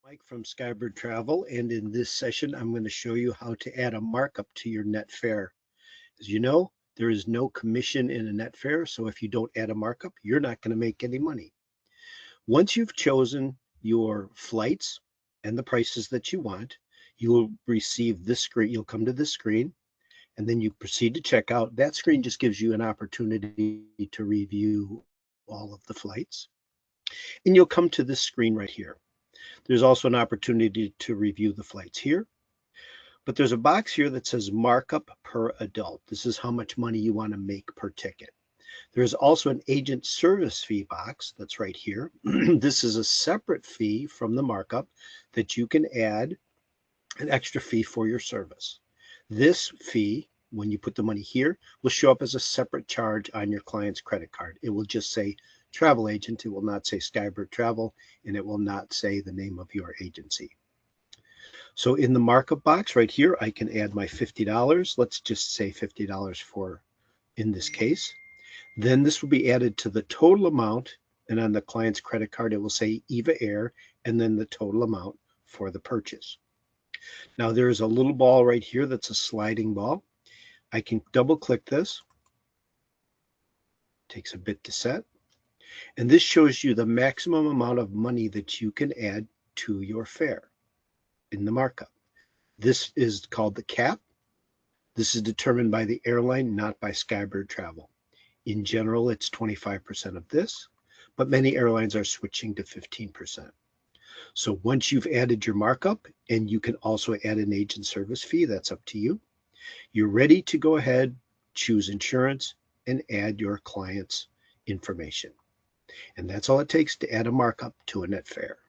Mike from Skybird Travel, and in this session, I'm going to show you how to add a markup to your net fare. As you know, there is no commission in a net fare, so if you don't add a markup, you're not going to make any money. Once you've chosen your flights and the prices that you want, you will receive this screen. You'll come to this screen, and then you proceed to check out. That screen just gives you an opportunity to review all of the flights, and you'll come to this screen right here. There's also an opportunity to review the flights here, but there's a box here that says markup per adult. This is how much money you want to make per ticket. There's also an agent service fee box that's right here. This is a separate fee from the markup that you can add an extra fee for your service. This fee, when you put the money here, will show up as a separate charge on your client's credit card. It will just say travel agent. It will not say Skybird Travel, and it will not say the name of your agency. So in the markup box right here, I can add my $50. Let's just say $50 for in this case. Then this will be added to the total amount, and on the client's credit card, it will say EVA Air, and then the total amount for the purchase. Now there is a little ball right here that's a sliding ball. I can double click this. Takes a bit to set. And this shows you the maximum amount of money that you can add to your fare in the markup. This is called the cap. This is determined by the airline, not by Skybird Travel. In general, it's 25% of this, but many airlines are switching to 15%. So once you've added your markup, and you can also add an agent service fee, that's up to you, you're ready to go ahead, choose insurance, and add your client's information. And that's all it takes to add a markup to a net fare.